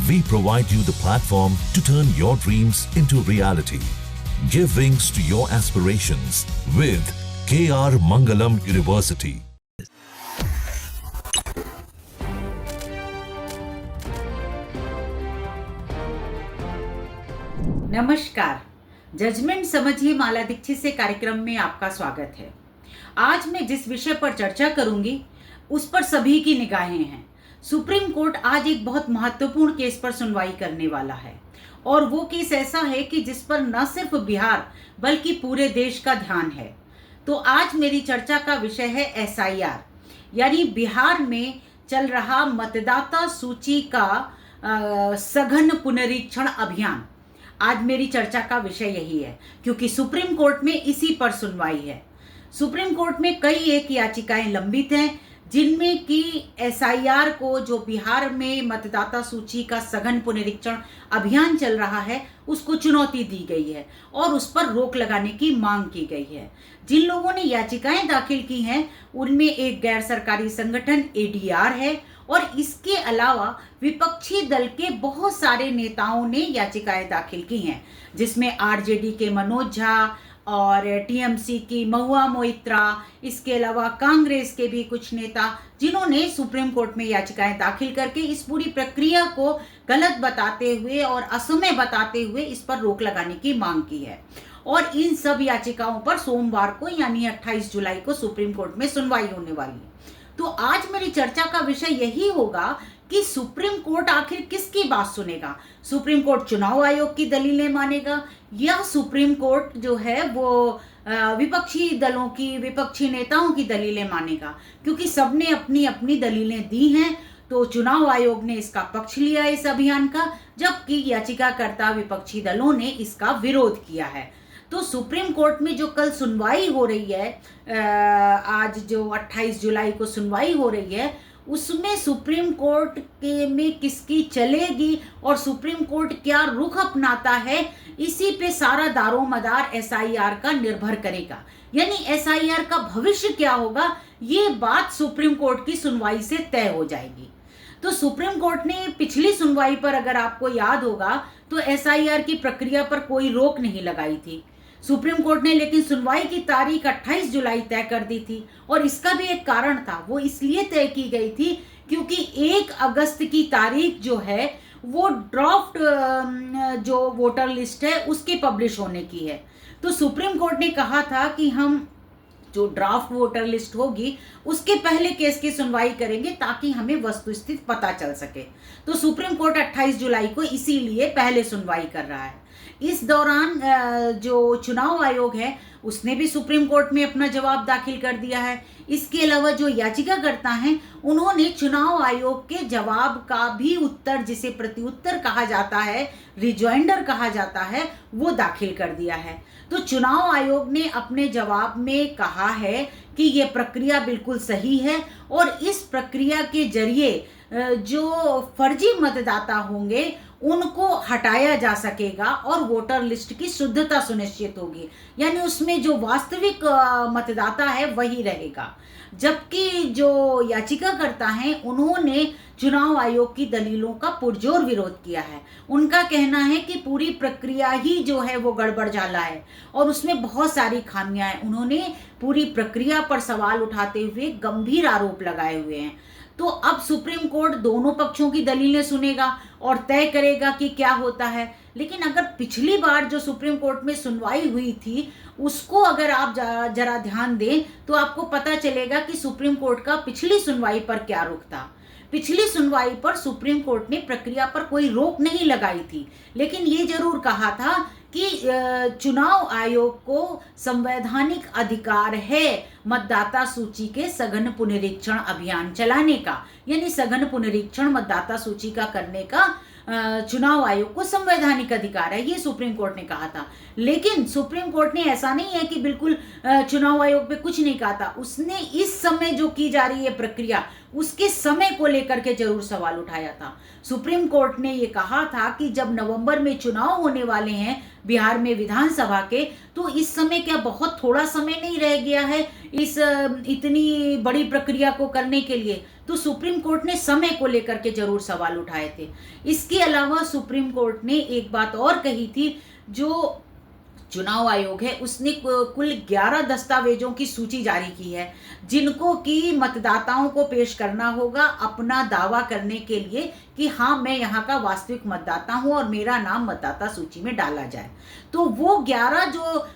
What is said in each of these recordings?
We provide you the platform to turn your dreams into reality. Give wings to your aspirations with KR Mangalam University. नमस्कार, judgement समझिए माला दीक्षित से कार्यक्रम में आपका स्वागत है। आज मैं जिस विषय पर चर्चा करूंगी उस पर सभी की निगाहें हैं। सुप्रीम कोर्ट आज एक बहुत महत्वपूर्ण केस पर सुनवाई करने वाला है और वो केस ऐसा है कि जिस पर न सिर्फ बिहार बल्कि पूरे देश का ध्यान है। तो आज मेरी चर्चा का विषय है SIR, यानी बिहार में चल रहा मतदाता सूची का सघन पुनरीक्षण अभियान। आज मेरी चर्चा का विषय यही है क्योंकि सुप्रीम कोर्ट में इसी पर सुनवाई है। सुप्रीम कोर्ट में कई एक याचिकाएं लंबित हैं जिनमें कि SIR को, जो बिहार में मतदाता सूची का सघन पुनरीक्षण अभियान चल रहा है, उसको चुनौती दी गई है और उस पर रोक लगाने की मांग की गई है। जिन लोगों ने याचिकाएं दाखिल की हैं उनमें एक गैर सरकारी संगठन ADR है और इसके अलावा विपक्षी दल के बहुत सारे नेताओं ने याचिकाएं दाखिल की हैं, जिसमें RJD के मनोज झा और TMC की महुआ मोइत्रा, इसके अलावा कांग्रेस के भी कुछ नेता, जिन्होंने सुप्रीम कोर्ट में याचिकाएं दाखिल करके इस पूरी प्रक्रिया को गलत बताते हुए और असमय बताते हुए इस पर रोक लगाने की मांग की है। और इन सब याचिकाओं पर सोमवार को यानी 28 जुलाई को सुप्रीम कोर्ट में सुनवाई होने वाली है। तो आज मेरी चर्चा का विषय यही होगा कि सुप्रीम कोर्ट आखिर किसकी बात सुनेगा। सुप्रीम कोर्ट चुनाव आयोग की दलीलें मानेगा या सुप्रीम कोर्ट जो है वो विपक्षी दलों की, विपक्षी नेताओं की दलीलें मानेगा, क्योंकि सबने अपनी अपनी दलीलें दी हैं। तो चुनाव आयोग ने इसका पक्ष लिया इस अभियान का, जबकि याचिकाकर्ता विपक्षी दलों ने इसका विरोध किया है। तो सुप्रीम कोर्ट में जो कल सुनवाई हो रही है, आज जो 28 जुलाई को सुनवाई हो रही है, उसमें सुप्रीम कोर्ट के में किसकी चलेगी और सुप्रीम कोर्ट क्या रुख अपनाता है, इसी पे सारा दारोमदार SIR का निर्भर करेगा। यानी SIR का भविष्य क्या होगा, ये बात सुप्रीम कोर्ट की सुनवाई से तय हो जाएगी। तो सुप्रीम कोर्ट ने पिछली सुनवाई पर, अगर आपको याद होगा, तो SIR की प्रक्रिया पर कोई रोक नहीं लगाई थी सुप्रीम कोर्ट ने, लेकिन सुनवाई की तारीख 28 जुलाई तय कर दी थी। और इसका भी एक कारण था, वो इसलिए तय की गई थी क्योंकि 1 अगस्त की तारीख जो है वो ड्राफ्ट जो वोटर लिस्ट है उसके पब्लिश होने की है। तो सुप्रीम कोर्ट ने कहा था कि हम जो ड्राफ्ट वोटर लिस्ट होगी उसके पहले केस की सुनवाई करेंगे ताकि हमें वस्तुस्थिति पता चल सके। तो सुप्रीम कोर्ट 28 जुलाई को इसीलिए पहले सुनवाई कर रहा है। इस दौरान जो चुनाव आयोग है उसने भी सुप्रीम कोर्ट में अपना जवाब दाखिल कर दिया है। इसके अलावा जो याचिकाकर्ता हैं उन्होंने चुनाव आयोग के जवाब का भी उत्तर, जिसे प्रत्युत्तर कहा जाता है, रिजॉइंडर कहा जाता है, वो दाखिल कर दिया है। तो चुनाव आयोग ने अपने जवाब में कहा है कि ये प्रक्रिया बिल्कुल सही है और इस प्रक्रिया के जरिए जो फर्जी मतदाता होंगे उनको हटाया जा सकेगा और वोटर लिस्ट की शुद्धता सुनिश्चित होगी, यानी उसमें जो वास्तविक मतदाता है वही रहेगा। जबकि जो याचिकाकर्ता हैं उन्होंने चुनाव आयोग की दलीलों का पुरजोर विरोध किया है। उनका कहना है कि पूरी प्रक्रिया ही जो है वो गड़बड़झाला है और उसमें बहुत सारी खामियां हैं। उन्होंने पूरी प्रक्रिया पर सवाल उठाते हुए गंभीर आरोप लगाए हुए हैं। तो अब सुप्रीम कोर्ट दोनों पक्षों की दलीलें सुनेगा और तय करेगा कि क्या होता है। लेकिन अगर पिछली बार जो सुप्रीम कोर्ट में सुनवाई हुई थी उसको अगर आप जरा ध्यान दें तो आपको पता चलेगा कि सुप्रीम कोर्ट का पिछली सुनवाई पर क्या रुख था। पिछली सुनवाई पर सुप्रीम कोर्ट ने प्रक्रिया पर कोई रोक नहीं लगाई थी, लेकिन ये जरूर कहा था कि चुनाव आयोग को संवैधानिक अधिकार है मतदाता सूची के सघन पुनरीक्षण अभियान चलाने का, यानी सघन पुनरीक्षण मतदाता सूची का करने का चुनाव आयोग को संवैधानिक अधिकार है, ये सुप्रीम कोर्ट ने कहा था। लेकिन सुप्रीम कोर्ट ने ऐसा नहीं है कि बिल्कुल चुनाव आयोग पे कुछ नहीं कहा था। उसने इस समय जो की जा रही है प्रक्रिया, उसके समय को लेकर के जरूर सवाल उठाया था। सुप्रीम कोर्ट ने ये कहा था कि जब नवंबर में चुनाव होने वाले हैं बिहार में विधानसभा के, तो इस समय क्या बहुत थोड़ा समय नहीं रह गया है इस इतनी बड़ी प्रक्रिया को करने के लिए। तो सुप्रीम कोर्ट ने समय को लेकर के जरूर सवाल उठाए थे। इसके अलावा सुप्रीम कोर्ट ने एक बात और कही थी, जो चुनाव आयोग है उसने कुल 11 दस्तावेजों की सूची जारी की है, जिनको कि मतदाताओं को पेश करना होगा अपना दावा करने के लिए कि हाँ मैं यहाँ का वास्तविक मतदाता हूँ और मेरा नाम मतदाता सूची में डाला जाए। तो वो 11 जो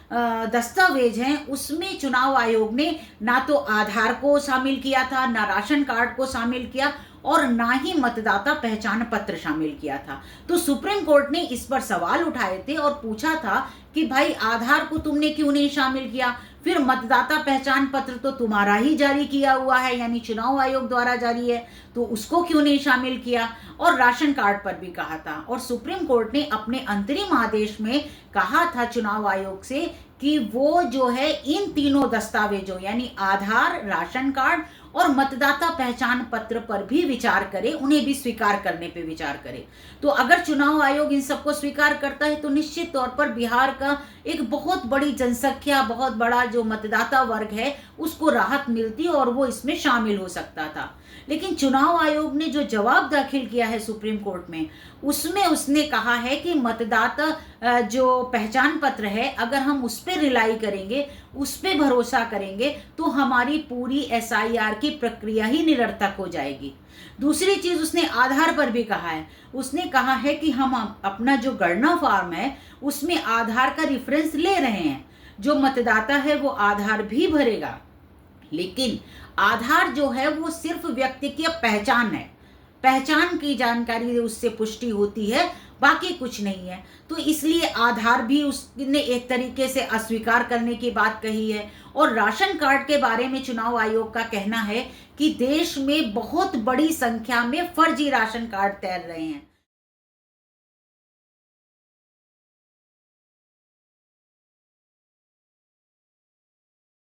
दस्तावेज हैं उसमें चुनाव आयोग ने ना तो आधार को शामिल किया था, ना राशन कार्ड को शामिल किया और ना ही मतदाता पहचान पत्र शामिल किया था। तो सुप्रीम कोर्ट ने इस पर सवाल उठाए थे और पूछा था कि भाई आधार को तुमने क्यों नहीं शामिल किया, फिर मतदाता पहचान पत्र तो तुम्हारा ही जारी किया हुआ है, यानी चुनाव आयोग द्वारा जारी है, तो उसको क्यों नहीं शामिल किया, और राशन कार्ड पर भी कहा था। और सुप्रीम कोर्ट ने अपने अंतरिम आदेश में कहा था चुनाव आयोग से कि वो जो है इन तीनों दस्तावेजों यानी आधार, राशन कार्ड और मतदाता पहचान पत्र पर भी विचार करे, उन्हें भी स्वीकार करने पे विचार करे। तो अगर चुनाव आयोग इन सबको स्वीकार करता है तो निश्चित तौर पर बिहार का एक बहुत बड़ी जनसंख्या, बहुत बड़ा जो मतदाता वर्ग है उसको राहत मिलती और वो इसमें शामिल हो सकता था। लेकिन चुनाव आयोग ने जो जवाब दाखिल किया है सुप्रीम कोर्ट में, उसमें उसने कहा है कि मतदाता जो पहचान पत्र है अगर हम उस पर रिलाई करेंगे, उस पर भरोसा करेंगे तो हमारी पूरी SIR की प्रक्रिया ही निरर्थक हो जाएगी। दूसरी चीज उसने आधार पर भी कहा है, उसने कहा है कि हम अपना जो गणना फॉर्म है उसमें आधार का रेफरेंस ले रहे हैं, जो मतदाता है वो आधार भी भरेगा, लेकिन आधार जो है वो सिर्फ व्यक्ति की पहचान है, पहचान की जानकारी उससे पुष्टि होती है, बाकी कुछ नहीं है। तो इसलिए आधार भी उसने एक तरीके से अस्वीकार करने की बात कही है। और राशन कार्ड के बारे में चुनाव आयोग का कहना है कि देश में बहुत बड़ी संख्या में फर्जी राशन कार्ड तैर रहे हैं।